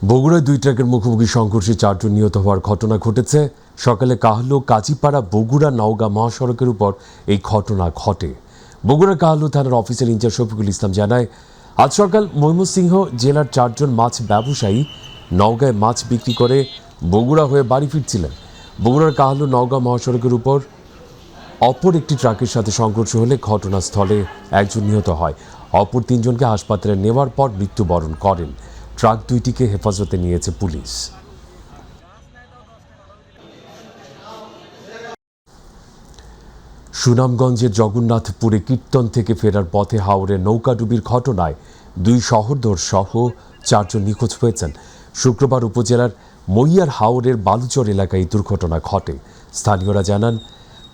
বগুড়ায় দুই ট্রাকের মুখোমুখি সংঘর্ষে 4 জন নিহত হওয়ার ঘটনা ঘটেছে। সকালে কাহলো কাজীপাড়া বগুড়া নওগাঁ মহাসড়কের উপর এই ঘটনা ঘটে। বগুড়া কাহলো থানার অফিসার ইনচার্জ শফিকুল ইসলাম জানায়, আজ সকাল ময়মনসিংহ জেলার 4 জন মাছ ব্যবসায়ী নওগাঁয় মাছ বিক্রি করে বগুড়া হয়ে বাড়ি ফিরছিলেন। বগুড়ার কাহলো নওগাঁ মহাসড়কের উপর অপর একটি ট্রাকের সাথে সংঘর্ষ হলে ঘটনাস্থলে একজন নিহত হয়। অপর 3 জনকে হাসপাতালে নেওয়ার পর মৃত্যুবরণ করেন। ট্রাক দুইটিকে হেফাজতে নিয়েছে পুলিশ। সুনামগঞ্জের জগন্নাথপুরে কীর্তন থেকে ফেরার পথে হাওরে নৌকাডুবির ঘটনায় 2 শহরদর সহ 4 জন নিখোঁজ হয়েছেন। শুক্রবার উপজেলার মইয়ার হাওরের বালুচর এলাকায় এই দুর্ঘটনা ঘটে। স্থানীয়রা জানান,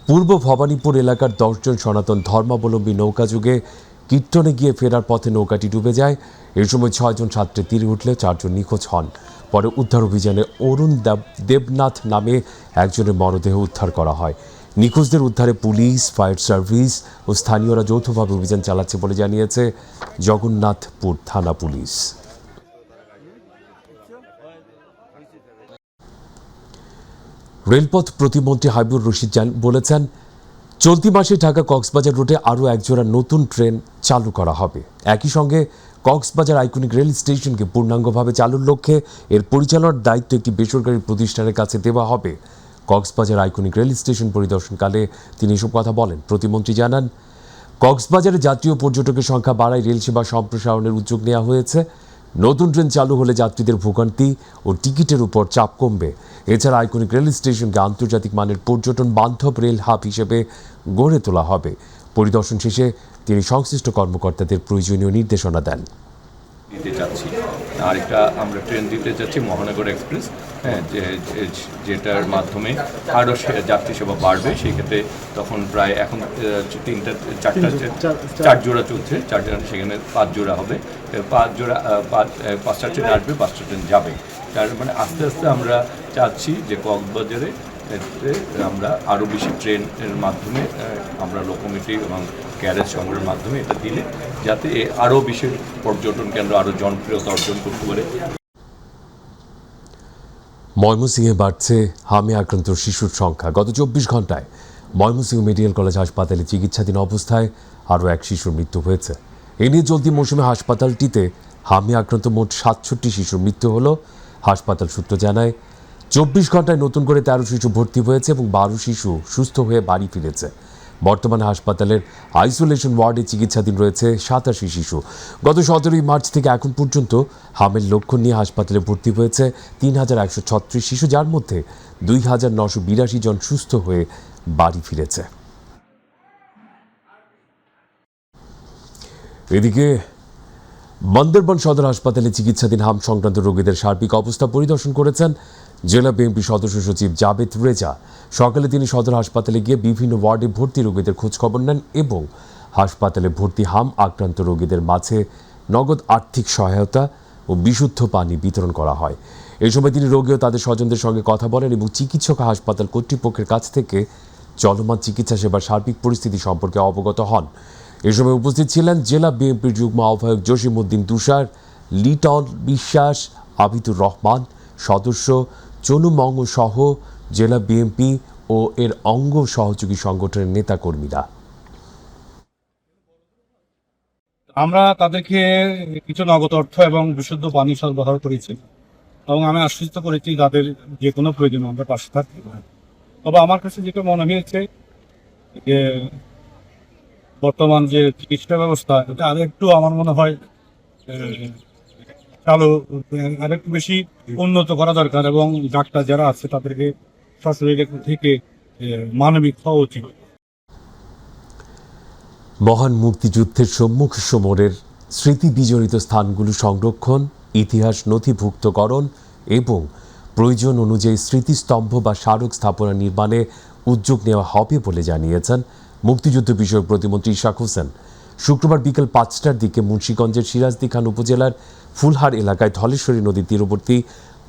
পূর্ব ভবানীপুর এলাকার 10 জন সনাতন ধর্মাবলম্বী নৌকাযুগে কীর্তনে গিয়ে ফেরার পথে নৌকাটি ডুবে যায়। এই সময় 6 জন সাঁতরে তীরে উঠলে 4 জন নিখোঁজ হন। পরে উদ্ধার অভিযানে অরুণ দেবনাথ নামে একজনের মরদেহ উদ্ধার করা হয়। নিখোঁজদের উদ্ধারে পুলিশ, ফায়ার সার্ভিস ও স্থানীয়রা যৌথভাবে অভিযান চালাচ্ছে বলে জানিয়েছে জগন্নাথপুর থানা পুলিশ। রেলপথ প্রতিমন্ত্রী হাবিবুর রশিদ বলেছেন, চলতি মাসে ঢাকা কক্সবাজার রুটে আরও একজোড়া নতুন ট্রেন চালু করা হবে। একই সঙ্গে কক্সবাজার আইকনিক রেল স্টেশনকে পূর্ণাঙ্গভাবে চালুর লক্ষ্যে এর পরিচালনার দায়িত্ব একটি বেসরকারি প্রতিষ্ঠানের কাছে দেওয়া হবে। কক্সবাজার আইকনিক রেল স্টেশন পরিদর্শনকালে তিনি এসব কথা বলেন। প্রতিমন্ত্রী জানান, কক্সবাজারে জাতীয় পর্যটকের সংখ্যা বাড়ায় রেল সেবা সম্প্রসারণের উদ্যোগ নেওয়া হয়েছে। নতুন ট্রেন চালু হলে যাত্রীদের ভোগান্তি ও টিকিটের উপর চাপ কমবে। এছাড়া আইকনিক রেল স্টেশনকে আন্তর্জাতিক মানের পর্যটন বান্ধব রেল হাব হিসেবে গড়ে তোলা হবে। পরিদর্শন শেষে তিনি সংশ্লিষ্ট কর্মকর্তাদের প্রয়োজনীয় নির্দেশনা দেন। আরেকটা আমরা ট্রেন দিতে যাচ্ছি মহানগর এক্সপ্রেস, যেটার মাধ্যমে আরও যাত্রী সেবা বাড়বে। সেই ক্ষেত্রে তখন প্রায় এখন 4 জোড়া চলছে, 4 জোড়া, সেখানে 5 জোড়া হবে। 5টা ট্রেন আসবে, 5টা ট্রেন যাবে। তার মানে আস্তে আস্তে আমরা চাচ্ছি যে কক্সবাজারে আমরা আরও বেশি ট্রেনের মাধ্যমে আমরা লোকোমোটিভ এবং গ্যারেজ সংগ্রহের মাধ্যমে এটা দিলে যাতে আরও বেশি পর্যটন কেন্দ্র আরও জনপ্রিয়তা অর্জন করতে পারে। ময়মনসিংহে বাড়ছে হামে আক্রান্ত শিশুর সংখ্যা। গত 24 ঘন্টায় ময়মনসিংহ মেডিকেল কলেজ হাসপাতালে চিকিৎসাধীন অবস্থায় আরও এক শিশুর মৃত্যু হয়েছে। এ নিয়ে চলতি মৌসুমে হাসপাতালটিতে হামে আক্রান্ত মোট 67 শিশুর মৃত্যু হলো। হাসপাতাল সূত্র জানায়, 24 ঘন্টায় নতুন করে 13 শিশু ভর্তি হয়েছে এবং 12 শিশু সুস্থ হয়ে বাড়ি ফিরেছে। বর্তমানে হাসপাতালের আইসোলেশন ওয়ার্ডে চিকিৎসাধীন রয়েছে 87 শিশু। গত 17 মার্চ থেকে এখন পর্যন্ত হামের লক্ষণ নিয়ে হাসপাতালে ভর্তি হয়েছে 3136 শিশু, যার মধ্যে 2982 জন সুস্থ হয়ে বাড়ি ফিরেছে। এদিকে বান্দরবান সদর হাসপাতালে চিকিৎসাধীন হাম সংক্রান্ত রোগীদের সার্বিক অবস্থা পরিদর্শন করেছেন জেলা বিএনপি সদস্য সচিব জাবেদ রেজা। সকালে তিনি সদর হাসপাতালে গিয়ে বিভিন্ন ওয়ার্ডে ভর্তি রোগীদের খোঁজখবর নেন এবং হাসপাতালে ভর্তি হাম আক্রান্ত রোগীদের মাঝে নগদ আর্থিক সহায়তা ও বিশুদ্ধ পানি বিতরণ করা হয়। এই সময় তিনি রোগী ও তাদের স্বজনদের সঙ্গে কথা বলেন এবং চিকিৎসক হাসপাতাল কর্তৃপক্ষের কাছ থেকে চলমান চিকিৎসা সেবার সার্বিক পরিস্থিতি সম্পর্কে অবগত হন। এ সময় উপস্থিত ছিলেন জেলা বিএনপির যুগ্ম আহ্বায়ক জসিমউদ্দিন তুষার, লিটন বিশ্বাস, আবিদুর রহমান, সদস্য চনু মঙ্গ সহ জেলা বিএনপি ও এর অঙ্গ সহযোগী সংগঠনের নেতাকর্মীরা। আমরা তাদেরকে কিছু নগদ অর্থ এবং বিশুদ্ধ পানি সরবরাহ করেছি এবং আমি আশ্বস্ত করেছি তাদের যে কোনো প্রয়োজন আমরা পাশে থাকতে। তবে আমার কাছে যেটা মনে হয়েছে যে বর্তমান যে চিকিৎসা ব্যবস্থা এটা আরেকটু আমার মনে হয় আরেকটু বেশি উন্নত করা দরকার এবং ডাক্তার যারা আছে তাদেরকে সরকারি থেকে মানবিক হওয়া উচিত। মহান মুক্তিযুদ্ধের সম্মুখ সমরের স্মৃতি বিজড়িত স্থানগুলো সংরক্ষণ, ইতিহাস নথিভুক্তকরণ এবং প্রয়োজন অনুযায়ী স্মৃতিস্তম্ভ বা স্মারক স্থাপনা নির্মাণে উদ্যোগ নেওয়া হবে বলে জানিয়েছেন মুক্তিযুদ্ধ বিষয়ক প্রতিমন্ত্রী ইশাক হোসেন। শুক্রবার বিকেল 5টার দিকে মুন্সিগঞ্জের সিরাজদি খান উপজেলার ফুলহার এলাকায় ধলেশ্বরী নদীর তীরবর্তী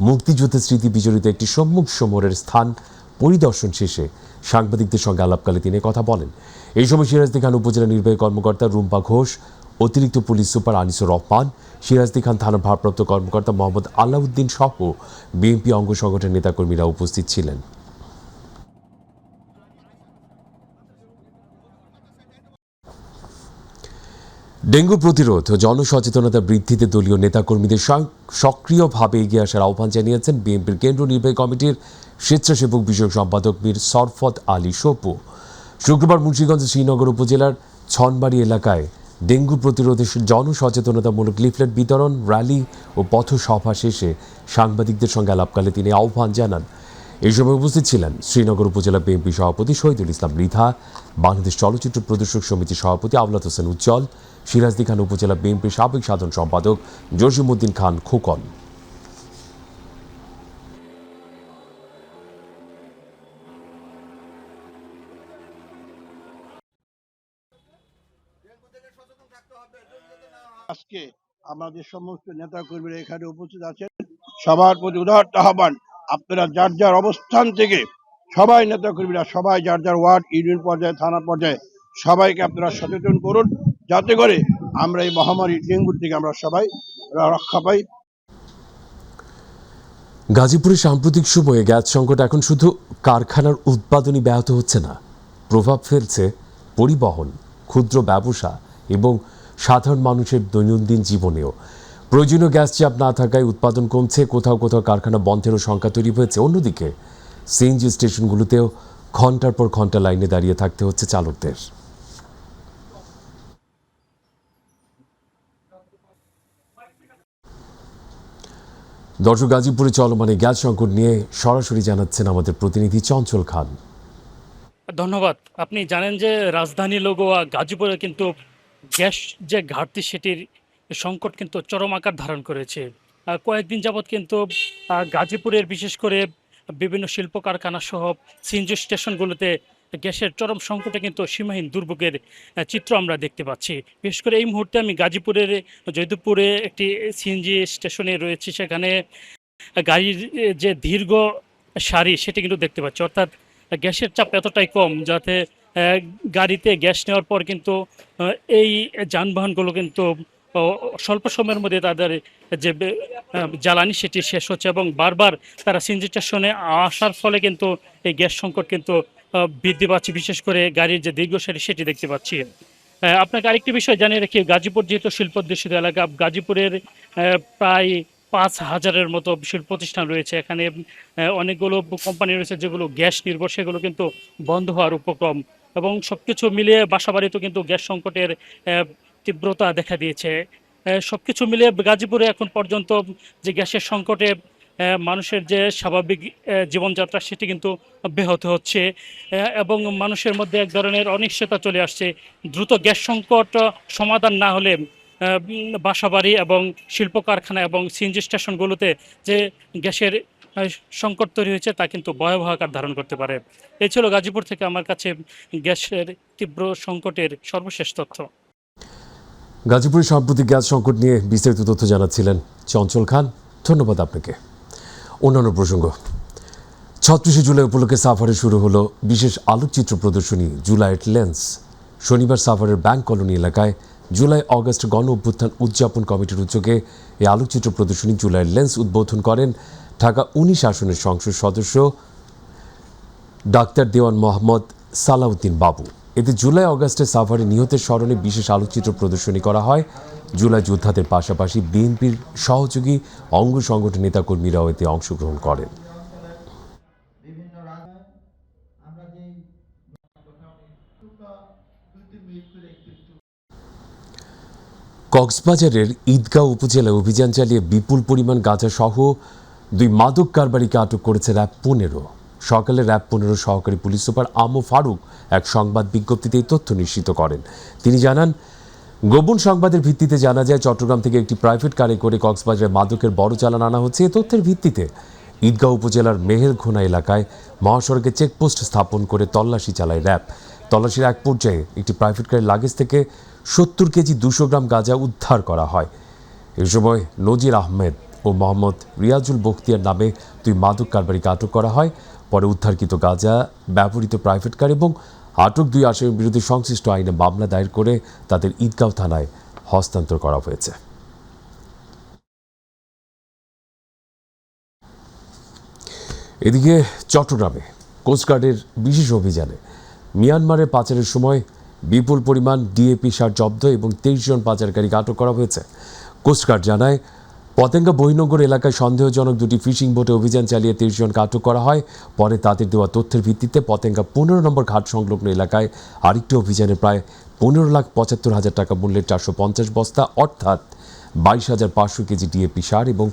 মুক্তিযুদ্ধের স্মৃতি বিজড়িত একটি সম্মুখ সমরের স্থান পরিদর্শন শেষে সাংবাদিকদের সঙ্গে আলাপকালে তিনি কথা বলেন। এই সময় সিরাজদি খান উপজেলা নির্বাহী কর্মকর্তা রুম্পা ঘোষ অতিরিক্ত পুলিশ সুপার আনিসুর রহমান, সিরাজদি খান থানার ভারপ্রাপ্ত কর্মকর্তা মোহাম্মদ আলাউদ্দিন সহ বিএনপি অঙ্গ সংগঠনের নেতাকর্মীরা উপস্থিত ছিলেন। ডেঙ্গু প্রতিরোধ ও জনসচেতনতা বৃদ্ধিতে দলীয় নেতাকর্মীদের সক্রিয়ভাবে এগিয়ে আসার আহ্বান জানিয়েছেন বিএনপির কেন্দ্রীয় নির্বাহী কমিটির স্বেচ্ছাসেবক বিষয়ক সম্পাদক মীর সরফত আলী সপু। শুক্রবার মুন্সিগঞ্জের শ্রীনগর উপজেলার ছনবাড়ি এলাকায় ডেঙ্গু প্রতিরোধে জনসচেতনতামূলক লিফলেট বিতরণ, র্যালি ও পথসভা শেষে সাংবাদিকদের সঙ্গে আলাপকালে তিনি আহ্বান জানান। এই সময় উপস্থিত ছিলেন শ্রীনগর উপজেলা বিএনপি সভাপতি শহীদুল ইসলাম মৃধা, বাংলাদেশ চলচ্চিত্র প্রদর্শক সমিতির সভাপতি আওলাদ হোসেন উজ্জ্বল, সিরাজদি খান উপজেলা বিএনপির সাবেক সাধারণ সম্পাদক জসিমউদ্দিন খান খোকন। আজকে আমাদের সমস্ত নেতা কর্মীরা এখানে উপস্থিত আছেন, সবার প্রতি উদাহরণ আহ্বান, আপনারা যার যার অবস্থান থেকে সবাই নেতা কর্মীরা সবাই যার যার ওয়ার্ড, ইউনিয়ন পর্যায়ে, থানা পর্যায়ে সবাইকে আপনারা সচেতন করুন, যাতে করে আমরা এই মহামারী ডেঙ্গুর থেকে আমরা সবাই রক্ষা পাই। গাজীপুরে সাম্প্রতিক সময়ে গ্যাস সংকট এখন শুধু কারখানার উৎপাদনই ব্যাহত হচ্ছে না, প্রভাব ফেলছে পরিবহন, ক্ষুদ্র ব্যবসা এবং সাধারণ মানুষের দৈনন্দিন জীবনেও। প্রয়োজনীয় গ্যাস চাপ না থাকায় উৎপাদন কমছে, কোথাও কোথাও কারখানা বন্ধেরও সংখ্যা তৈরি হয়েছে। অন্যদিকে সিএনজি স্টেশনগুলোতেও ঘন্টার পর ঘন্টা লাইনে দাঁড়িয়ে থাকতে হচ্ছে চালকদের। দর্শক, গাজীপুরে চলমান এই গ্যাস সংকট নিয়ে সরাসরি জানাচ্ছেন আমাদের প্রতিনিধি চঞ্চল খান। ধন্যবাদ। আপনি জানেন যে রাজধানী লগোয়া গাজীপুরে কিন্তু গ্যাস যে ঘাটতি সেটির সংকট কিন্তু চরম আকার ধারণ করেছে। কয়েকদিন যাবৎ কিন্তু গাজীপুরের বিশেষ করে বিভিন্ন শিল্প কারখানা সহ সিএনজি স্টেশনগুলোতে গ্যাসের চরম সংকটে কিন্তু সীমাহীন দুর্ভোগের চিত্র আমরা দেখতে পাচ্ছি। বিশেষ করে এই মুহূর্তে আমি গাজীপুরের জয়দেবপুরে একটি সিএনজি স্টেশনে রয়েছি, সেখানে গাড়ির যে দীর্ঘ সারি সেটি কিন্তু দেখতে পাচ্ছি। অর্থাৎ গ্যাসের চাপ এতটাই কম যাতে গাড়িতে গ্যাস নেওয়ার পর কিন্তু এই যানবাহনগুলো কিন্তু স্বল্প সময়ের মধ্যে তাদের যে জ্বালানি সেটি শেষ হচ্ছে এবং বারবার তারা সিএনজি স্টেশনে আসার ফলে কিন্তু এই গ্যাস সংকট কিন্তু বৃদ্ধি পাচ্ছে। বিশেষ করে গাড়ির যে দীর্ঘ সারি সেটি দেখতে পাচ্ছি। আপনাকে আরেকটি বিষয় জানিয়ে রাখি, গাজীপুর যেহেতু শিল্পোদ্দেশিত এলাকা, গাজীপুরের প্রায় 5,000-এর মতো শিল্প প্রতিষ্ঠান রয়েছে। এখানে অনেকগুলো কোম্পানি রয়েছে যেগুলো গ্যাস নির্ভর, সেগুলো কিন্তু বন্ধ হওয়ার উপক্রম এবং সবকিছু মিলিয়ে বাসাবাড়িতেও কিন্তু গ্যাস সংকটের তীব্রতা দেখা দিয়েছে। সবকিছু মিলিয়ে গাজীপুরে এখন পর্যন্ত যে গ্যাসের সংকটে মানুষের যে স্বাভাবিক জীবনযাত্রা সেটি কিন্তু ব্যাহত হচ্ছে এবং মানুষের মধ্যে এক ধরনের অনিশ্চয়তা চলে আসছে। দ্রুত গ্যাস সংকট সমাধান না হলে বাসাবাড়ি এবং শিল্প কারখানা এবং সিএনজি স্টেশনগুলোতে যে গ্যাসের সংকট তৈরি হয়েছে তা কিন্তু ভয়াবহ আকার ধারণ করতে পারে। এই ছিল গাজীপুর থেকে আমার কাছে গ্যাসের তীব্র সংকটের সর্বশেষ তথ্য। গাজীপুরের সাম্প্রতিক গ্যাস সংকট নিয়ে বিস্তারিত তথ্য জানাচ্ছিলেন চঞ্চল খান, ধন্যবাদ আপনাকে। অন্যান্য প্রসঙ্গ, ৩৬শে জুলাই উপলক্ষে সাভারে শুরু হলো বিশেষ আলোকচিত্র প্রদর্শনী জুলাইয়ের লেন্স। শনিবার সাভারের ব্যাংক কলোনি এলাকায় জুলাই অগস্ট গণ অভ্যুত্থান উদযাপন কমিটির উদ্যোগে এই আলোকচিত্র প্রদর্শনী জুলাইয়ের লেন্স উদ্বোধন করেন ঢাকা ১৯ আসনের সংসদ সদস্য ডাক্তার দেওয়ান মোহাম্মদ সালাউদ্দিন বাবু। এতে জুলাই অগাস্টে সাভারে নিহতের স্মরণে বিশেষ আলোকচিত্র প্রদর্শনী করা হয়। জুলাই যোদ্ধাদের পাশাপাশি বিএনপির সহযোগী অঙ্গ সংগঠন নেতাকর্মীরাও এতে অংশগ্রহণ করেন। কক্সবাজারের ঈদগাঁও উপজেলায় অভিযান চালিয়ে বিপুল পরিমাণ গাঁজা সহ 2 মাদক কারবারিকে আটক করেছে র্যাব 15। সকালে র্যাব 15 সহকারী পুলিশ সুপার আমো ফারুক এক সংবাদ বিজ্ঞপ্তিতে এই তথ্য নিশ্চিত করেন। তিনি জানান, গোপন সংবাদের ভিত্তিতে জানা যায় চট্টগ্রাম থেকে একটি প্রাইভেট কারে করে কক্সবাজারে মাদকের বড় চালান আনা হচ্ছে। এই তথ্যের ভিত্তিতে ঈদগাঁও উপজেলার মেহেরঘোনা এলাকায় মহাসড়কে চেকপোস্ট স্থাপন করে তল্লাশি চালায় র্যাব। তল্লাশির এক পর্যায়ে একটি প্রাইভেট কারের লাগেজ থেকে 70 কেজি 200 গ্রাম গাঁজা উদ্ধার করা হয়। এই সময় নজির আহমেদ ও মোহাম্মদ রিয়াজুল বখতিয়ার নামে 2 মাদক কারবারিকে আটক করা হয়। পরে উদ্ধারকৃত গাঁজা, ব্যবহৃত প্রাইভেট কার এবং আটক 2 আসামির বিরুদ্ধে সংশ্লিষ্ট আইনে মামলা দায়ের করে তাদের ঈদগাঁও থানায় হস্তান্তর করা হয়েছে। এদিকে চট্টগ্রামে কোস্টগার্ডের বিশেষ অভিযানে মিয়ানমারের পাচারের সময় বিপুল পরিমাণ ডিএপি সার জব্দ এবং 23 জন পাচারকারীকে আটক করা হয়েছে। কোস্টগার্ড জানায়, পতেঙ্গা বহিনগর এলাকায় সন্দেহজনক দুটি ফিশিং বোটে অভিযান চালিয়ে 23 জনকে আটক করা হয়। পরে তাদের দেওয়া তথ্যের ভিত্তিতে পতেঙ্গা 15 নম্বর ঘাট সংলগ্ন এলাকায় আরেকটি অভিযানে প্রায় 15,75,000 টাকা মূল্যের 450 বস্তা অর্থাৎ 22,500 কেজি ডিএপি সার এবং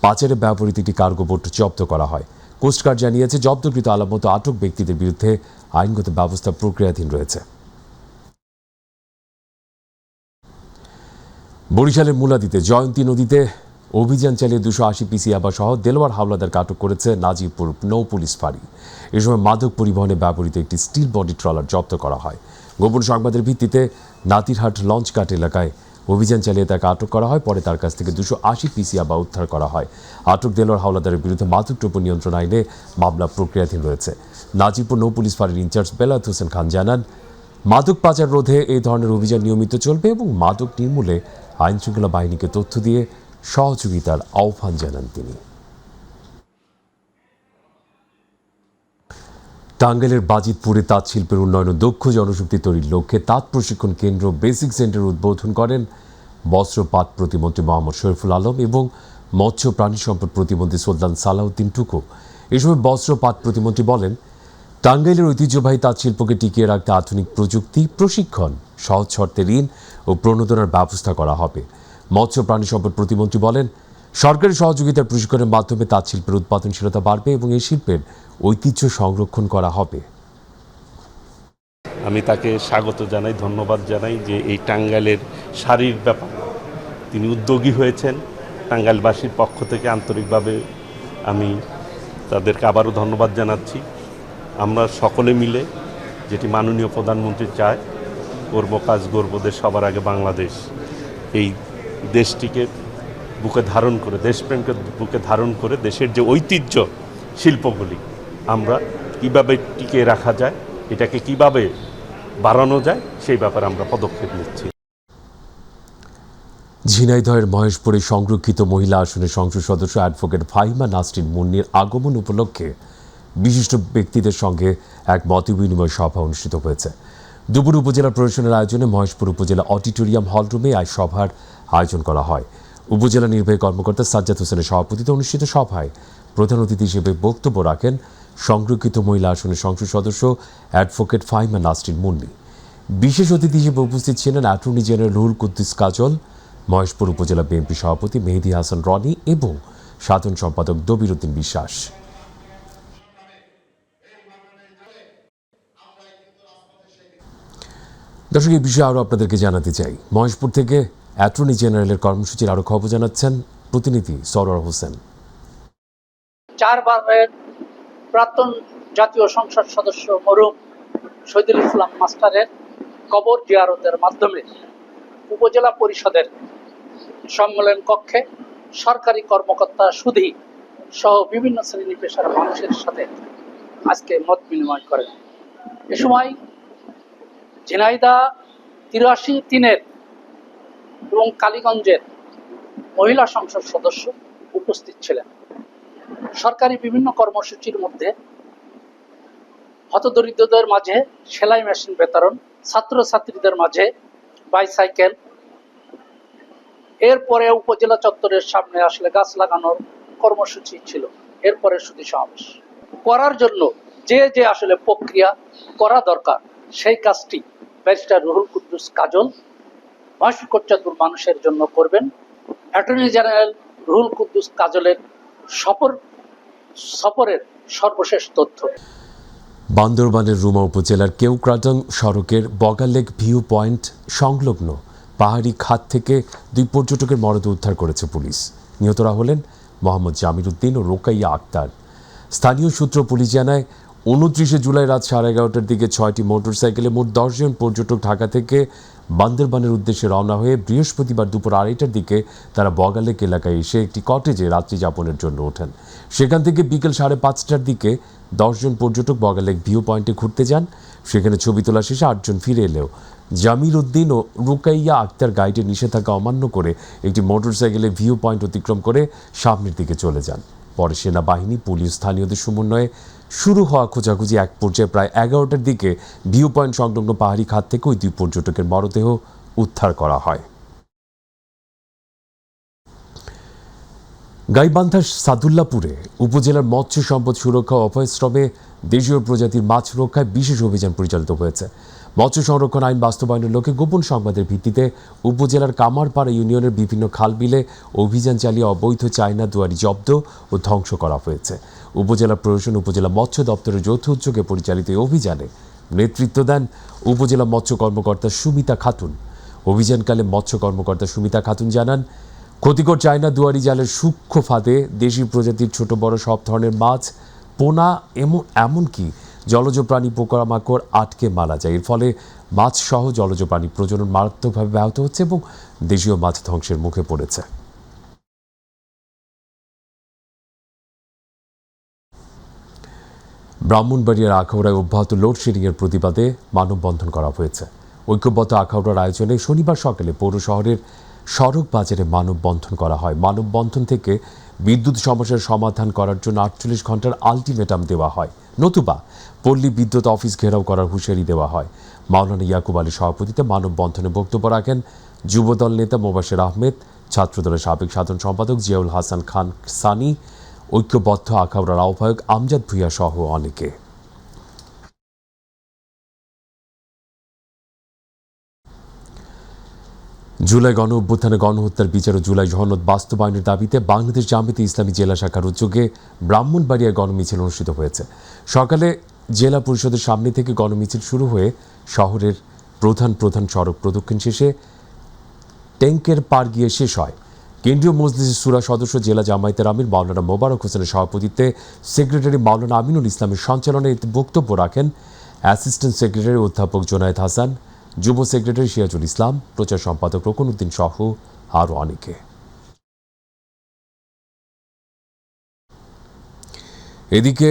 পাচারে ব্যবহৃত একটি কার্গো বোট জব্দ করা হয়। কোস্টগার্ড জানিয়েছে, জব্দকৃত আলামত আটক ব্যক্তিদের বিরুদ্ধে আইনগত ব্যবস্থা প্রক্রিয়াধীন রয়েছে। বরিশালের মুলাদিতে জয়ন্তী নদীতে অভিযান চালিয়ে 280 পিসি ইয়াবা সহ দেলোয়ার হাওলাদারকে আটক করেছে নাজিরপুর নৌ পুলিশ ফাঁড়ি। এ সময় মাদক পরিবহনে ব্যবহৃত একটি স্টিল বডি ট্রলার জব্দ করা হয়। গোপন সংবাদের ভিত্তিতে নাতিরহাট লঞ্চঘাট এলাকায় অভিযান চালিয়ে তাকে আটক করা হয়। পরে তার কাছ থেকে 280 পিসি ইয়াবা উদ্ধার করা হয়। আটক দেলোয়ার হাওলাদারের বিরুদ্ধে মাদকদ্রব্য নিয়ন্ত্রণ আইনে মামলা প্রক্রিয়াধীন রয়েছে। নাজিরপুর নৌ পুলিশ ফাঁড়ির ইনচার্জ বেলায়েত হোসেন খান জানান, মাদক পাচার রোধে এই ধরনের অভিযান নিয়মিত চলবে এবং মাদক নির্মূলে আইনশৃঙ্খলা বাহিনীকে তথ্য দিয়ে সহযোগিতার আহ্বান জানান তিনি। টাঙ্গাইলের বাজিতপুরে তাঁত শিল্পের উন্নয়ন ও দক্ষ জনশক্তি তৈরির লক্ষ্যে তাঁত প্রশিক্ষণ কেন্দ্র বেসিক সেন্টার উদ্বোধন করেন বস্ত্র পাট প্রতিমন্ত্রী মোহাম্মদ শরীফুল আলম এবং মৎস্য প্রাণী সম্পদ প্রতিমন্ত্রী সুলতান সালাউদ্দিন টুকু। এ সময় বস্ত্র পাট প্রতিমন্ত্রী বলেন, টাঙ্গাইলের ঐতিহ্যবাহী তাঁত শিল্পকে টিকিয়ে রাখতে আধুনিক প্রযুক্তি, প্রশিক্ষণ, সহজ শর্তে ঋণ ও প্রণোদনার ব্যবস্থা করা হবে। মৎস্য প্রাণী সম্পদ প্রতিমন্ত্রী বলেন, সরকারি সহযোগিতার প্রশিক্ষণের মাধ্যমে তাঁত শিল্পের উৎপাদনশীলতা বাড়বে এবং এই শিল্পের ঐতিহ্য সংরক্ষণ করা হবে। আমি তাকে স্বাগত জানাই, ধন্যবাদ জানাই যে এই টাঙ্গাইলের শাড়ির ব্যাপার তিনি উদ্যোগী হয়েছেন। টাঙ্গাইলবাসীর পক্ষ থেকে আন্তরিকভাবে আমি তাদেরকে আবারও ধন্যবাদ জানাচ্ছি। আমরা সকলে মিলে যেটি মাননীয় প্রধানমন্ত্রী চায়, করব কাজ গর্ব দেশ, সবার আগে বাংলাদেশ, এই দেশটিকে বুকে ধারণ করে, দেশপ্রেমকে বুকে ধারণ করে দেশের যে ঐতিহ্য শিল্পগুলি আমরা কিভাবে টিকিয়ে রাখা যায়, এটাকে কিভাবে বাড়ানো যায়, সেই ব্যাপারে আমরা পদক্ষেপ নিচ্ছি। ঝিনাইদহের মহেশপুরে সংরক্ষিত মহিলা আসনের সংসদ সদস্য অ্যাডভোকেট ফাহিমা নাসরিন মুন্নির আগমন উপলক্ষে বিশিষ্ট ব্যক্তিদের সঙ্গে এক মতবিনিময় সভা অনুষ্ঠিত হয়েছে। দুপুর উপজেলা প্রশাসনের আয়োজনে মহেশপুর উপজেলা অডিটোরিয়াম হলরুমে এই সভার আয়োজন করা হয়। উপজেলা নির্বাহী কর্মকর্তা সাজ্জাদ হোসেনের সভাপতিত্বে অনুষ্ঠিত সভায় প্রধান অতিথি হিসেবে বক্তব্য রাখেন সংরক্ষিত মহিলা আসনের সংসদ সদস্য অ্যাডভোকেট ফাহিমা নাসরিন মুন্নি। বিশেষ অতিথি হিসেবে উপস্থিত ছিলেন অ্যাটর্নি জেনারেল রুহুল কুদ্দুস কাজল, মহেশপুর উপজেলা বিএনপি সভাপতি মেহেদী হাসান রনি এবং সাধারণ সম্পাদক দবির উদ্দিন বিশ্বাস। দর্শক, এই বিষয়ে আরও আপনাদেরকে জানাতে চাই, মহেশপুর থেকে অ্যাটর্নি জেনারেলের কর্মসূচির আরও খবর জানাচ্ছেন প্রতিনিধি সরওয়ার হোসেন। 4 বারের প্রাক্তন জাতীয় সংসদ সদস্য মরহুম শহীদুল ইসলাম মাস্টারের কবর জিয়ারতের মাধ্যমে উপজেলা পরিষদের সম্মেলন কক্ষে সরকারি কর্মকর্তা সুধী সহ বিভিন্ন শ্রেণী পেশার মানুষের সাথে আজকে মত বিনিময় করেন। এ সময় ঝিনাইদহ 83-3 এবং কালীগঞ্জের মহিলা সংসদ সদস্য উপস্থিত ছিলেন। সরকারি বিভিন্ন কর্মসূচির মধ্যে হতদরিদ্রদের মাঝে সেলাই মেশিন বিতরণ, ছাত্রছাত্রীদের মাঝে বাইসাইকেল, এরপরে উপজেলা চত্বরের সামনে আসলে গাছ লাগানোর কর্মসূচি ছিল। এরপরে সুধী সমাবেশ করার জন্য যে আসলে প্রক্রিয়া করা দরকার সেই কাজটি ব্যারিস্টার রুহুল কুদ্দুস কাজল মহেশপুর মানুষের জন্য করবেন। অ্যাটর্নি জেনারেল রুহুল কুদ্দুস কাজলের সফরের সর্বশেষ তথ্য। বান্দরবানের রুমা উপজেলার কেউক্রাডং সড়কের বগালেক ভিউ পয়েন্ট সংলগ্ন পাহাড়ি খাত থেকে 2 পর্যটকের মরদেহ উদ্ধার করেছে পুলিশ। নিহতরা হলেন মোহাম্মদ জামির উদ্দিন ও রোকাইয়া আক্তার। স্থানীয় সূত্র পুলিশ জানায়, 29 জুলাই রাত 11:30টার দিকে 6টি মোটরসাইকেলে মোট 10 জন পর্যটক ঢাকা থেকে বান্দরবানের উদ্দেশ্যে রওনা হয়ে বৃহস্পতিবার দুপুর 2:30টার দিকে তারা বগালেক এলাকায় এসে একটি কটেজে রাত্রি যাপনের জন্য ওঠেন। সেখান থেকে বিকেল 5:30টার দিকে 10 জন পর্যটক বগালেক ভিউ পয়েন্টে ঘুরতে যান। সেখানে ছবি তোলা শেষে 8 জন ফিরে এলেও জামির উদ্দিন ও রুকাইয়া আক্তার গাইডের নিষেধাজ্ঞা অমান্য করে একটি মোটরসাইকেলে ভিউ পয়েন্ট অতিক্রম করে সামনের দিকে চলে যান। পরে সেনাবাহিনী, পুলিশ, স্থানীয়দের সমন্বয়ে শুরু হওয়া খোঁজাখুঁজি এক পর্যায়ে প্রায় 11টার দিকে ভিউ পয়েন্ট সংলগ্ন পাহাড়ি খাত থেকে ওই 2 পর্যটকের মরদেহ উদ্ধার করা হয়। গাইবান্ধার সাদুল্লাপুরে উপজেলার মৎস্য সম্পদ সুরক্ষা ও অভয়শ্রমে দেশীয় প্রজাতির মাছ রক্ষায় বিশেষ অভিযান পরিচালিত হয়েছে। মৎস্য সংরক্ষণ আইন বাস্তবায়নের লক্ষ্যে গোপন সংবাদের ভিত্তিতে উপজেলার কামারপাড়া ইউনিয়নের বিভিন্ন খাল বিলে অভিযান চালিয়ে অবৈধ চায়না দুয়ারি জব্দ ও ধ্বংস করা হয়েছে। উপজেলা প্রশাসন, উপজেলা মৎস্য দপ্তরের যৌথ উদ্যোগে পরিচালিত এই অভিযানে নেতৃত্ব দেন উপজেলা মৎস্য কর্মকর্তা সুমিতা খাতুন। অভিযানকালে মৎস্য কর্মকর্তা সুমিতা খাতুন জানান, ক্ষতিকর চায়না দুয়ারি জালের সূক্ষ্ম ফাঁদে দেশি প্রজাতির ছোট বড় সব ধরনের মাছ, পোনা এমনকি জলজ প্রাণী, পোকামাকড় আটকে মারা যায়। এর ফলে মাছ সহ জলজ প্রাণী প্রজনন মারাত্মকভাবে ব্যাহত হচ্ছে এবং দেশীয় মাছ ধ্বংসের মুখে পড়েছে। ব্রাহ্মণবাড়িয়ার আখাউড়ায় অব্যাহত লোডশেডিংয়ের প্রতিবাদে মানববন্ধন করা হয়েছে। ঐক্যবদ্ধ আখাউড়ার আয়োজনে শনিবার সকালে পৌর শহরের সড়ক বাজারে মানববন্ধন করা হয়। মানববন্ধন থেকে বিদ্যুৎ সমস্যার সমাধান করার জন্য 48 ঘন্টার আলটিমেটাম দেওয়া হয়, নতুবা পল্লী বিদ্যুৎ অফিস ঘেরাও করার হুঁশিয়ারি দেওয়া হয়। মাওলানা ইয়াকুব আলীর সভাপতিত্বে মানববন্ধনে বক্তব্য রাখেন যুবদল নেতা মোবাশের আহমেদ, ছাত্রদলের সাবেক সাধারণ সম্পাদক জিয়াউল হাসান খান সানি, ঐক্যবদ্ধ আখাউড়ার আহ্বায়ক আমজাদ ভূঁইয়া সহ অনেকে। জুলাই গণ অভ্যুত্থানে গণহত্যার বিচার ও জুলাই সনদ বাস্তবায়নের দাবিতে বাংলাদেশ জামায়াতে ইসলামী জেলা শাখার উদ্যোগে ব্রাহ্মণবাড়িয়ায় গণমিছিল অনুষ্ঠিত হয়েছে। সকালে জেলা পরিষদের সামনে থেকে গণমিছিল শুরু হয়ে শহরের প্রধান সড়ক প্রদক্ষিণ শেষে ট্যাঙ্কের পার গিয়ে শেষ হয়। কেন্দ্রীয় মজলিস সুরা সদস্য জেলা জামায়াতের আমির মাওলানা মোবারক হোসেনের সভাপতিত্বে সেক্রেটারি মাওলানা আমিনুল ইসলামের সঞ্চালনে বক্তব্য রাখেন অ্যাসিস্ট্যান্ট সেক্রেটারি অধ্যাপক জোনায়েদ হাসান, যুব সেক্রেটারি সিরাজুল ইসলাম, প্রচার সম্পাদক রোকন উদ্দিন সহ আরও অনেকে। এদিকে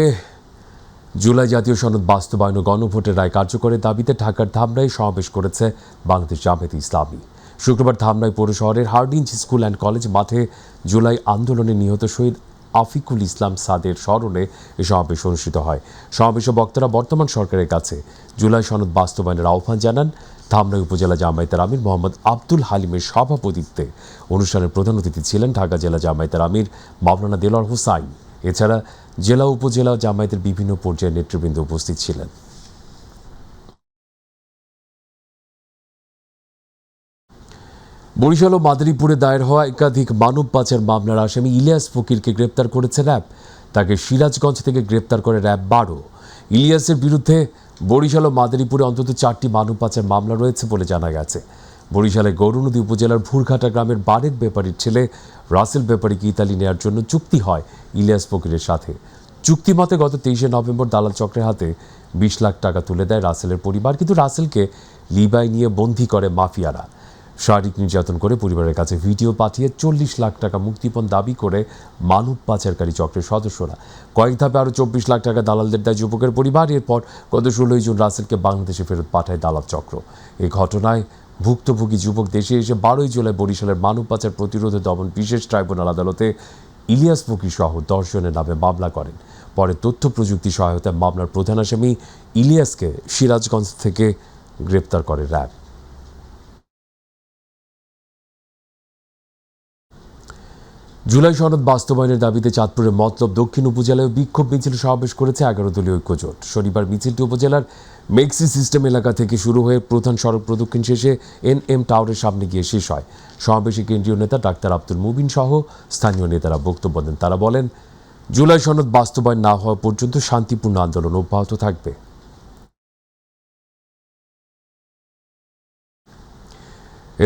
জুলাই জাতীয় সনদ বাস্তবায়ন ও গণভোটের রায় কার্যকরের দাবিতে ঢাকার ধামরায় সমাবেশ করেছে বাংলাদেশ জামায়াতে ইসলামী। শুক্রবার ধামরাই পৌর শহরের হার্ডিঞ্জ স্কুল অ্যান্ড কলেজ মাঠে জুলাই আন্দোলনে নিহত শহীদ আফিকুল ইসলাম সাদের স্মরণে এ সমাবেশ অনুষ্ঠিত হয়। সমাবেশে বক্তারা বর্তমান সরকারের কাছে জুলাই সনদ বাস্তবায়নের আহ্বান জানান। ধামরাই উপজেলা জামায়াতের আমির মোহাম্মদ আব্দুল হালিমের সভাপতিত্বে অনুষ্ঠানের প্রধান অতিথি ছিলেন ঢাকা জেলা জামায়াতের আমির মাওলানা দেলোয়ার হোসাইন। এছাড়া জেলা উপজেলা জামায়াতের বিভিন্ন পর্যায়ের নেতৃবৃন্দ উপস্থিত ছিলেন। বরিশাল ও মাদারীপুরে দায়ের হওয়া একাধিক মানব পাচার মামলার আসামি ইলিয়াস ফকিরকে গ্রেপ্তার করেছে র্যাব। তাকে সিরাজগঞ্জ থেকে গ্রেপ্তার করে র্যাব 12। ইলিয়াসের বিরুদ্ধে বরিশাল ও মাদারীপুরে অন্তত 4টি মানব পাচার মামলা রয়েছে বলে জানা গেছে। বরিশালের গৌরনদী উপজেলার ভুরঘাটা গ্রামের বারেক ব্যাপারীর ছেলে রাসেল ব্যাপারীকে ইতালি নেয়ার জন্য চুক্তি হয় ইলিয়াস ফকিরের সাথে। চুক্তি মতে গত 23শে নভেম্বর দালাল চক্রের হাতে 20 লাখ টাকা তুলে দেয় রাসেলের পরিবার, কিন্তু রাসেলকে লিবিয়ায় নিয়ে বন্দী করে মাফিয়ারা। শারীরিক নির্যাতন করে পরিবারের কাছে ভিডিও পাঠিয়ে 40 লাখ টাকা মুক্তিপণ দাবি করে মানব পাচারকারী চক্রের সদস্যরা। কয়েক ধাপে আরও 24 লাখ টাকা দালালদের দেয় যুবকের পরিবার। এরপর গত 16 জুন রাসেলকে বাংলাদেশে ফেরত পাঠায় দালাল চক্র। এই ঘটনায় ভুক্তভোগী যুবক দেশে এসে 12 জুলাই বরিশালের মানব পাচার প্রতিরোধ দমন বিশেষ ট্রাইব্যুনাল আদালতে ইলিয়াস ফকির সহ 10 জনের নামে মামলা করেন। পরে তথ্য প্রযুক্তি সহায়তায় মামলার প্রধান আসামি ইলিয়াসকে সিরাজগঞ্জ থেকে গ্রেপ্তার করে র্যাব। জুলাই সনদ বাস্তবায়নের দাবিতে চাঁদপুরের মতলব দক্ষিণ উপজেলায় বিক্ষোভ মিছিল সমাবেশ করেছে 11 দলীয় ঐক্যজোট। শনিবার মিছিলটি উপজেলার মেক্সি সিস্টেম এলাকা থেকে শুরু হয়ে প্রধান সড়ক প্রদক্ষিণ শেষে NM টাওয়ারের সামনে গিয়ে শেষ হয়। সমাবেশে কেন্দ্রীয় নেতা ডাক্তার আব্দুল মুবিন সহ স্থানীয় নেতারা বক্তব্য দেন। তারা বলেন, জুলাই সনদ বাস্তবায়ন না হওয়া পর্যন্ত শান্তিপূর্ণ আন্দোলন অব্যাহত থাকবে।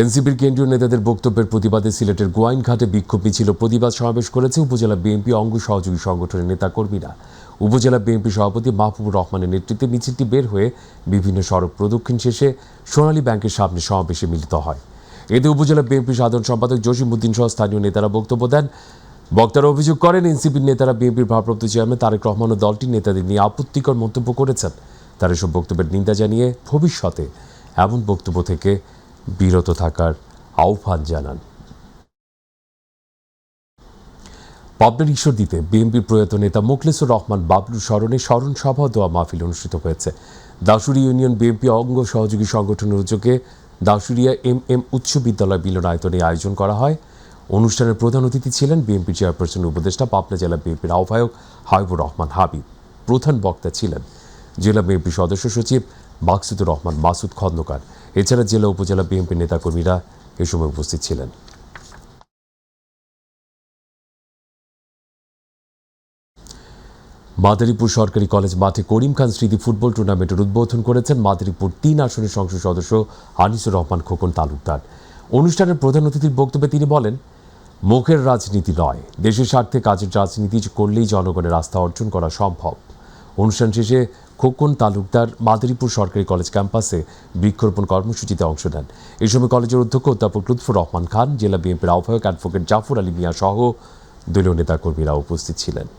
এনসিপির কেন্দ্রীয় নেতাদের বক্তব্যের প্রতিবাদে সিলেটের গোয়াইনঘাটে বিক্ষোভ মিছিল ও প্রতিবাদ সমাবেশ করেছে উপজেলা বিএনপি অঙ্গ সহযোগী সংগঠনের নেতাকর্মীরা। উপজেলা বিএনপি সভাপতি মাহবুবুর রহমানের নেতৃত্বে মিছিলটি বের হয়ে বিভিন্ন সড়ক প্রদক্ষিণ শেষে সোনালী ব্যাংকের সামনে সমাবেশে মিলিত হয়। এতে উপজেলা বিএনপি সাধারণ সম্পাদক জসিমউদ্দিন সহ স্থানীয় নেতারা বক্তব্য দেন। বক্তারা অভিযোগ করেন, এনসিপির নেতারা বিএনপির ভারপ্রাপ্ত চেয়ারম্যান তারেক রহমান ও দলটির নেতাদের নিয়ে আপত্তিকর মন্তব্য করেছেন। তারা এসব বক্তব্যের নিন্দা জানিয়ে ভবিষ্যতে এমন বক্তব্য থেকে বিরত থাকার আহ্বান জানান। পাবনার ঈশ্বরদীতে বিএনপির প্রয়াত নেতা মোখলেসুর রহমান বাবলুর স্মরণে স্মরণ সভা দোয়া মাহফিল অনুষ্ঠিত হয়েছে। দাসুরিয়া ইউনিয়ন বিএনপি অঙ্গ সহযোগী সংগঠনের উদ্যোগে দাসুরিয়া এম উচ্চ বিদ্যালয় মিলনায়তনে আয়োজন করা হয়। অনুষ্ঠানের প্রধান অতিথি ছিলেন বিএনপি চেয়ারপারসন উপদেষ্টা পাবনা জেলা বিএনপির আহ্বায়ক হাবিবুর রহমান হাবিব। প্রধান বক্তা ছিলেন জেলা বিএনপি সদস্য সচিব মাকসুদুর রহমান মাসুদ খন্দকার। এছাড়া জেলা উপজেলা বিএনপি নেতাকর্মীরা এ সময় উপস্থিত ছিলেন। মাদারীপুর সরকারি কলেজ মাঠে করিম খান স্মৃতি ফুটবল টুর্নামেন্টের উদ্বোধন করেছেন মাদারীপুর ৩ আসনের সংসদ সদস্য আনিসুর রহমান খোকন তালুকদার। অনুষ্ঠানের প্রধান অতিথির বক্তব্যে তিনি বলেন, মুখের রাজনীতি নয়, দেশের স্বার্থে কাজের রাজনীতি করলেই জনগণের আস্থা অর্জন করা সম্ভব। অনুষ্ঠান শেষে খোকন তালুকদার মাদারীপুর সরকারি কলেজ ক্যাম্পাসে বৃক্ষরোপণ কর্মসূচিতে অংশ নেন। এই সময় কলেজের অধ্যক্ষ অধ্যাপক লুৎফুর রহমান খান, জেলা বিএনপির আহ্বায়ক অ্যাডভোকেট জাফর আলী মিয়া সহ দলীয় নেতাকর্মীরা উপস্থিত ছিলেন।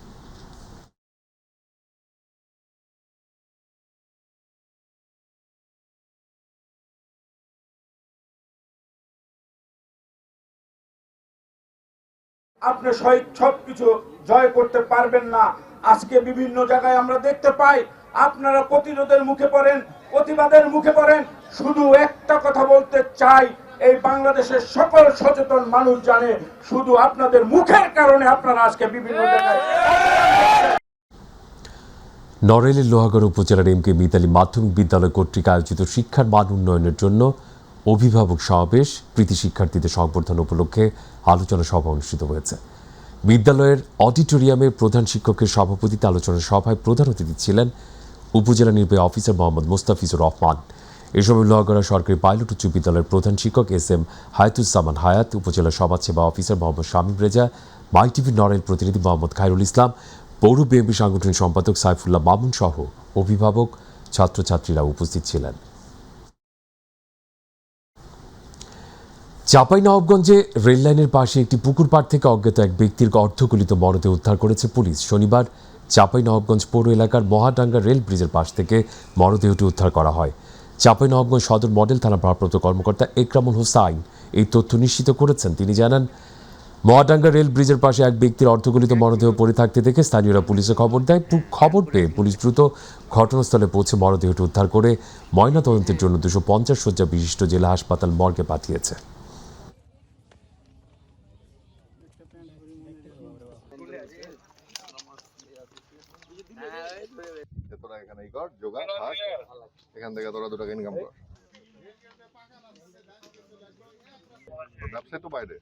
আপনি সবকিছু জয় করতে পারবেন না। আজকে বিভিন্ন জায়গায় আমরা দেখতে পাই আপনারা প্রতিরোধের মুখে পড়েন, প্রতিবাদের মুখে পড়েন। শুধু একটা কথা বলতে চাই, এই বাংলাদেশের সকল সচেতন মানুষ জানে শুধু আপনাদের মুখের কারণে আপনারা আজকে বিভিন্ন জায়গায়। নড়াইলের লোহাগড়া উপজেলার এম কে মিতালী মাধ্যমিক বিদ্যালয় কর্তৃক আয়োজিত শিক্ষার মান উন্নয়নের জন্য অভিভাবক সমাবেশ, কৃতি শিক্ষার্থীদের সংবর্ধনা উপলক্ষে আলোচনা সভা অনুষ্ঠিত হয়েছে। বিদ্যালয়ের অডিটোরিয়ামে প্রধান শিক্ষকের সভাপতিত্বে আলোচনা সভায় প্রধান অতিথি ছিলেন উপজেলা নির্বাহী অফিসার মোহাম্মদ মোস্তাফিজুর রহমান। এ সময় লোহাগড়া সরকারি পাইলট উচ্চ বিদ্যালয়ের প্রধান শিক্ষক এস.এম. হায়াতুজ্জামান হায়াত, উপজেলা সমাজসেবা অফিসার মোহাম্মদ শামীম রেজা, মাই টিভি নড়াইল প্রতিনিধি মোহাম্মদ খায়রুল ইসলাম, পৌর বিএনপি সাংগঠনিক সম্পাদক সাইফুল্লাহ মামুন সহ অভিভাবক, ছাত্রছাত্রীরা উপস্থিত ছিলেন। চাঁপাইনবাবগঞ্জে রেললাইনের পাশে একটি পুকুর পাড় থেকে অজ্ঞাত এক ব্যক্তির অর্ধগলিত মরদেহ উদ্ধার করেছে পুলিশ। শনিবার চাঁপাইনবাবগঞ্জ পৌর এলাকার মহাডাঙ্গা রেল ব্রিজের পাশ থেকে মরদেহটি উদ্ধার করা হয়। চাঁপাইনবাবগঞ্জ সদর মডেল থানা ভারপ্রাপ্ত কর্মকর্তা একরামুল হোসাইন এই তথ্য নিশ্চিত করেছেন। তিনি জানান, মহাডাঙ্গা রেল ব্রিজের পাশে এক ব্যক্তির অর্ধগলিত মরদেহ পড়ে থাকতে দেখে স্থানীয়রা পুলিশে খবর দেয়। খবর পেয়ে পুলিশ দ্রুত ঘটনাস্থলে পৌঁছে মরদেহটি উদ্ধার করে ময়নাতদন্তের জন্য 250 শয্যা বিশিষ্ট জেলা হাসপাতাল মর্গে পাঠিয়েছে। তোরা এখানে কর জোগাড় থাক, এখান থেকে তোরা 2 টাকা ইনকাম কর, ব্যবসায় তো বাইরে।